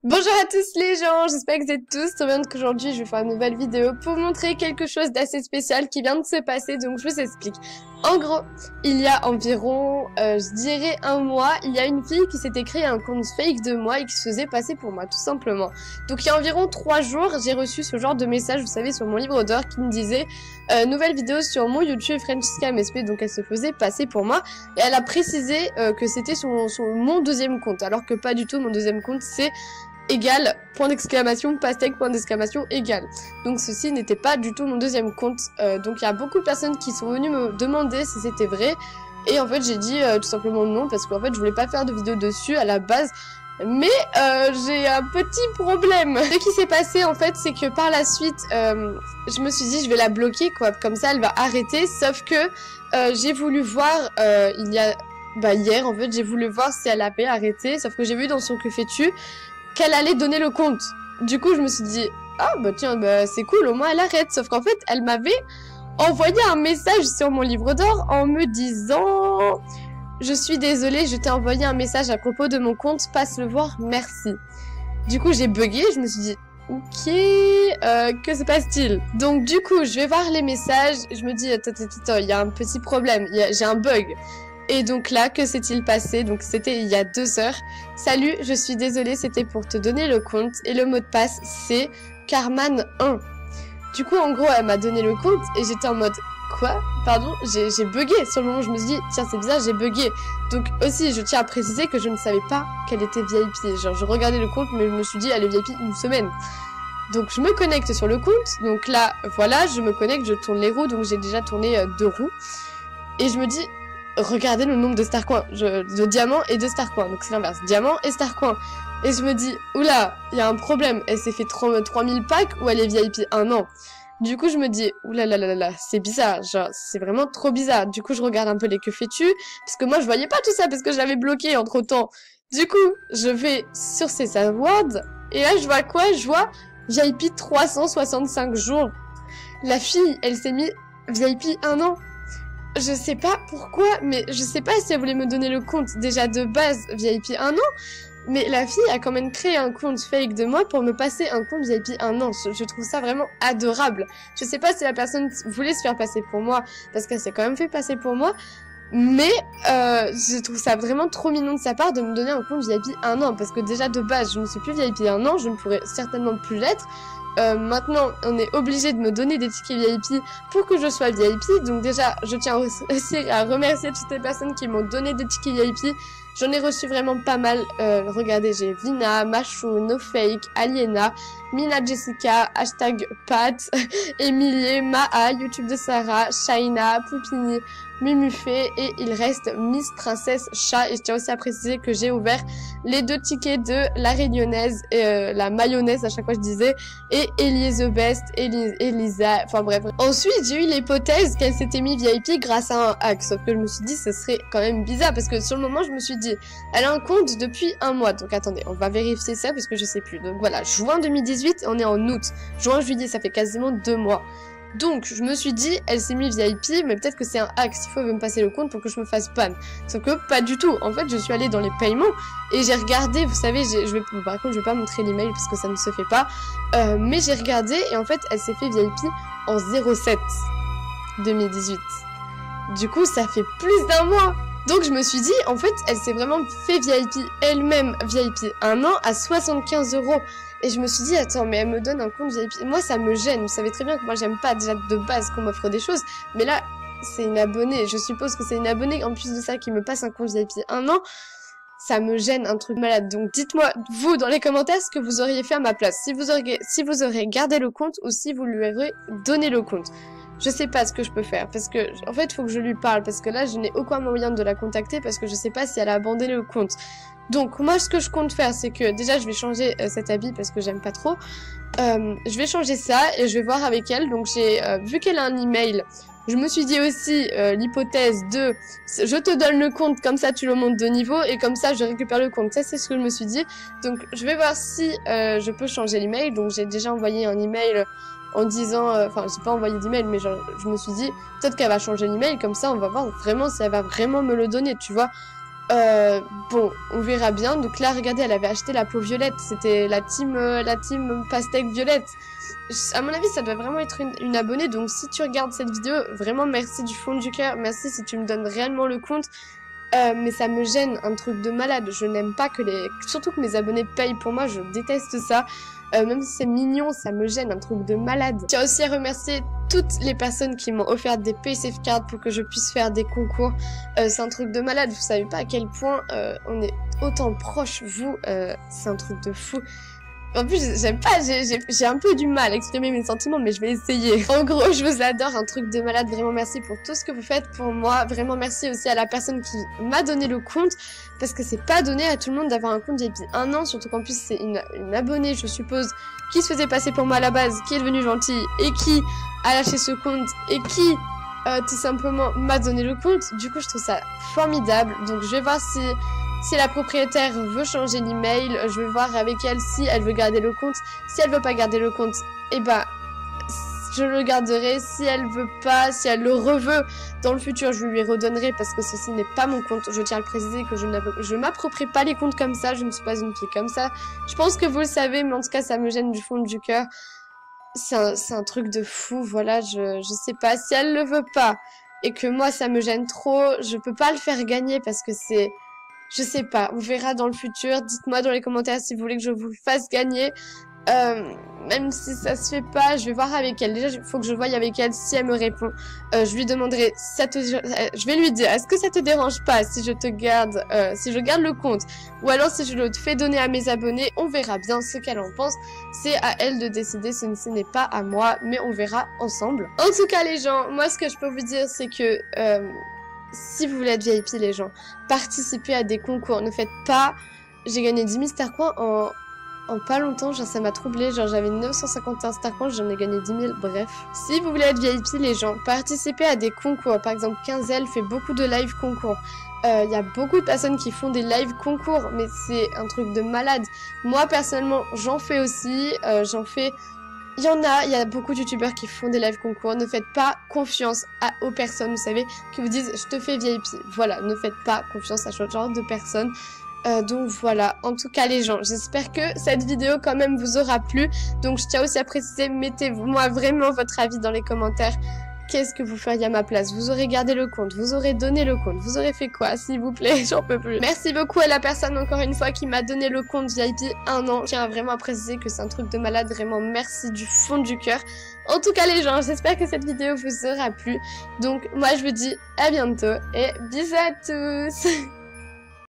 Bonjour à tous les gens, j'espère que vous êtes tous trop bien qu'aujourd'hui je vais faire une nouvelle vidéo pour vous montrer quelque chose d'assez spécial qui vient de se passer, donc je vous explique. En gros, il y a environ, je dirais un mois, il y a une fille qui s'était créé un compte fake de moi et qui se faisait passer pour moi, tout simplement. Donc il y a environ 3 jours, j'ai reçu ce genre de message, vous savez, sur mon livre d'heures qui me disait nouvelle vidéo sur mon YouTube Francisca MSP, donc elle se faisait passer pour moi. Et elle a précisé que c'était mon deuxième compte, alors que pas du tout, mon deuxième compte c'est égal, point d'exclamation, pastèque, point d'exclamation, égal. Donc ceci n'était pas du tout mon deuxième compte. Donc il y a beaucoup de personnes qui sont venues me demander si c'était vrai. Et en fait j'ai dit tout simplement non, parce qu'en fait je voulais pas faire de vidéo dessus à la base. Mais j'ai un petit problème. Ce qui s'est passé en fait, c'est que par la suite, je me suis dit je vais la bloquer quoi, comme ça elle va arrêter. Sauf que j'ai voulu voir hier en fait, j'ai voulu voir si elle avait arrêté. Sauf que j'ai vu dans son que fais-tu qu'elle allait donner le compte. Du coup je me suis dit ah bah tiens bah c'est cool, au moins elle arrête. Sauf qu'en fait elle m'avait envoyé un message sur mon livre d'or en me disant je suis désolée, je t'ai envoyé un message à propos de mon compte, passe le voir, merci. Du coup j'ai bugué, je me suis dit ok, que se passe-t-il? Donc du coup je vais voir les messages, je me dis attends, il y a un petit problème, j'ai un bug. Et donc là, que s'est-il passé? Donc c'était il y a 2 heures. Salut, je suis désolée, c'était pour te donner le compte. Et le mot de passe, c'est Carman1. Du coup, en gros, elle m'a donné le compte et j'étais en mode quoi? Pardon, j'ai bugué. Sur le moment, je me suis dit, tiens, c'est bizarre, j'ai bugué. Donc aussi, je tiens à préciser que je ne savais pas qu'elle était VIP. Genre, je regardais le compte, mais je me suis dit, elle est VIP une semaine. Donc je me connecte sur le compte. Donc là, voilà, je me connecte, je tourne les roues. Donc j'ai déjà tourné 2 roues. Et je me dis, regardez le nombre de Starcoin, de diamants et de Starcoin, donc c'est l'inverse, diamants et Starcoin. Et je me dis, oula, il y a un problème, elle s'est fait 3000 packs ou elle est VIP 1 an. Du coup je me dis, oula, c'est bizarre, genre c'est vraiment trop bizarre. Du coup je regarde un peu les que fais-tu, parce que moi je voyais pas tout ça, parce que je l'avais bloqué entre temps. Du coup je vais sur ses awards, et là je vois quoi? Je vois VIP 365 jours. La fille, elle s'est mis VIP 1 an. Je sais pas pourquoi, mais je sais pas si elle voulait me donner le compte déjà de base VIP 1 an, mais la fille a quand même créé un compte fake de moi pour me passer un compte VIP 1 an. Je trouve ça vraiment adorable. Je sais pas si la personne voulait se faire passer pour moi, parce qu'elle s'est quand même fait passer pour moi, mais je trouve ça vraiment trop mignon de sa part de me donner un compte VIP 1 an, parce que déjà de base je ne suis plus VIP 1 an, je ne pourrais certainement plus l'être. Maintenant, on est obligé de me donner des tickets VIP pour que je sois VIP. Donc déjà, je tiens aussi à remercier toutes les personnes qui m'ont donné des tickets VIP. J'en ai reçu vraiment pas mal. Regardez, j'ai Vina, Machou, NoFake, Aliena, Mina Jessica, hashtag Pat, Emilie, Maa, YouTube de Sarah, Shaina, Poupini, Mimufé, et il reste Miss Princesse Chat. Et je tiens aussi à préciser que j'ai ouvert les 2 tickets de la Réunionnaise et la mayonnaise, à chaque fois je disais, et Elise the Best, Elisa, enfin bref. Ensuite j'ai eu l'hypothèse qu'elle s'était mis VIP grâce à un hack, sauf que je me suis dit ce serait quand même bizarre, parce que sur le moment je me suis dit elle a un compte depuis 1 mois, donc attendez, on va vérifier ça parce que je sais plus. Donc voilà, juin 2018, on est en août, juin, juillet, ça fait quasiment 2 mois. Donc, je me suis dit, elle s'est mis VIP, mais peut-être que c'est un hack, s'il faut, elle veut me passer le compte pour que je me fasse ban. Sauf que pas du tout. En fait, je suis allée dans les paiements et j'ai regardé, vous savez, par contre, je vais pas montrer l'email parce que ça ne se fait pas. Mais j'ai regardé et en fait, elle s'est fait VIP en 07 2018. Du coup, ça fait plus d'1 mois. Donc, je me suis dit, en fait, elle s'est vraiment fait VIP elle-même, VIP 1 an à 75 €. Et je me suis dit, attends, mais elle me donne un compte VIP. Moi, ça me gêne. Vous savez très bien que moi, j'aime pas déjà de base qu'on m'offre des choses. Mais là, c'est une abonnée. Je suppose que c'est une abonnée, en plus de ça, qui me passe un compte VIP 1 an. Ça me gêne, un truc malade. Donc, dites-moi, vous, dans les commentaires, ce que vous auriez fait à ma place. Si vous auriez gardé le compte ou si vous lui auriez donné le compte. Je sais pas ce que je peux faire, parce que, en fait, il faut que je lui parle, parce que là, je n'ai aucun moyen de la contacter, parce que je sais pas si elle a abandonné le compte. Donc, moi, ce que je compte faire, c'est que, déjà, je vais changer cet habit, parce que j'aime pas trop. Je vais changer ça, et je vais voir avec elle. Donc, j'ai vu qu'elle a un email. Je me suis dit aussi, l'hypothèse de, je te donne le compte, comme ça, tu le montes de niveau, et comme ça, je récupère le compte. Ça, c'est ce que je me suis dit. Donc, je vais voir si je peux changer l'email. Donc, j'ai déjà envoyé un email en disant, enfin j'ai pas envoyé d'email, mais genre, je me suis dit peut-être qu'elle va changer l'email, comme ça on va voir vraiment si elle va vraiment me le donner, tu vois. Bon, on verra bien. Donc là, regardez, elle avait acheté la peau violette. C'était la team pastèque violette. À mon avis, ça doit vraiment être une abonnée. Donc si tu regardes cette vidéo, vraiment merci du fond du cœur. Merci si tu me donnes réellement le compte. Mais ça me gêne, un truc de malade. Je n'aime pas surtout que mes abonnés payent pour moi. Je déteste ça. Même si c'est mignon, ça me gêne, un truc de malade. Je tiens aussi à remercier toutes les personnes qui m'ont offert des PaySafe Cards pour que je puisse faire des concours. C'est un truc de malade, vous savez pas à quel point on est autant proches, vous, c'est un truc de fou. En plus, j'aime pas, j'ai un peu du mal à exprimer mes sentiments, mais je vais essayer. En gros, je vous adore, un truc de malade. Vraiment merci pour tout ce que vous faites pour moi. Vraiment merci aussi à la personne qui m'a donné le compte, parce que c'est pas donné à tout le monde d'avoir un compte depuis 1 an, surtout qu'en plus c'est une abonnée, je suppose, qui se faisait passer pour moi à la base, qui est devenue gentille et qui a lâché ce compte et qui tout simplement m'a donné le compte. Du coup, je trouve ça formidable. Donc, je vais voir si la propriétaire veut changer l'email, je vais voir avec elle si elle veut garder le compte. Si elle veut pas garder le compte, eh ben, je le garderai. Si elle veut pas, si elle le reveut dans le futur, je lui redonnerai parce que ceci n'est pas mon compte. Je tiens à le préciser que je m'approprie pas les comptes comme ça, je ne suis pas une fille comme ça. Je pense que vous le savez, mais en tout cas, ça me gêne du fond du cœur. C'est un truc de fou, voilà, je sais pas. Si elle le veut pas et que moi, ça me gêne trop, je peux pas le faire gagner parce que c'est... Je sais pas, on verra dans le futur. Dites-moi dans les commentaires si vous voulez que je vous le fasse gagner. Même si ça se fait pas, je vais voir avec elle. Déjà, il faut que je voie avec elle si elle me répond. Je lui demanderai, je vais lui dire, est-ce que ça te dérange pas si je te garde, si je garde le compte, ou alors si je le fais donner à mes abonnés. On verra bien ce qu'elle en pense. C'est à elle de décider, ce n'est pas à moi, mais on verra ensemble. En tout cas, les gens, moi, ce que je peux vous dire, c'est que si vous voulez être VIP, les gens, participez à des concours. Ne faites pas... J'ai gagné 10 000 star coins en pas longtemps, genre ça m'a troublé. Genre j'avais 951 star coins, j'en ai gagné 10 000, bref. Si vous voulez être VIP, les gens, participez à des concours. Par exemple, 15L fait beaucoup de live concours. Il y a beaucoup de personnes qui font des live concours, mais c'est un truc de malade. Moi, personnellement, j'en fais aussi. J'en fais... Il y a beaucoup de youtubeurs qui font des live concours. Ne faites pas confiance aux personnes, vous savez, qui vous disent je te fais VIP. Voilà, ne faites pas confiance à ce genre de personnes. Donc voilà, en tout cas les gens, j'espère que cette vidéo quand même vous aura plu. Donc je tiens aussi à préciser, mettez-moi vraiment votre avis dans les commentaires. Qu'est-ce que vous feriez à ma place? Vous aurez gardé le compte, vous aurez donné le compte, vous aurez fait quoi? S'il vous plaît, j'en peux plus. Merci beaucoup à la personne, encore une fois, qui m'a donné le compte VIP 1 an. Je tiens vraiment à préciser que c'est un truc de malade, vraiment merci du fond du cœur. En tout cas les gens, j'espère que cette vidéo vous aura plu. Donc moi je vous dis à bientôt et bisous à tous.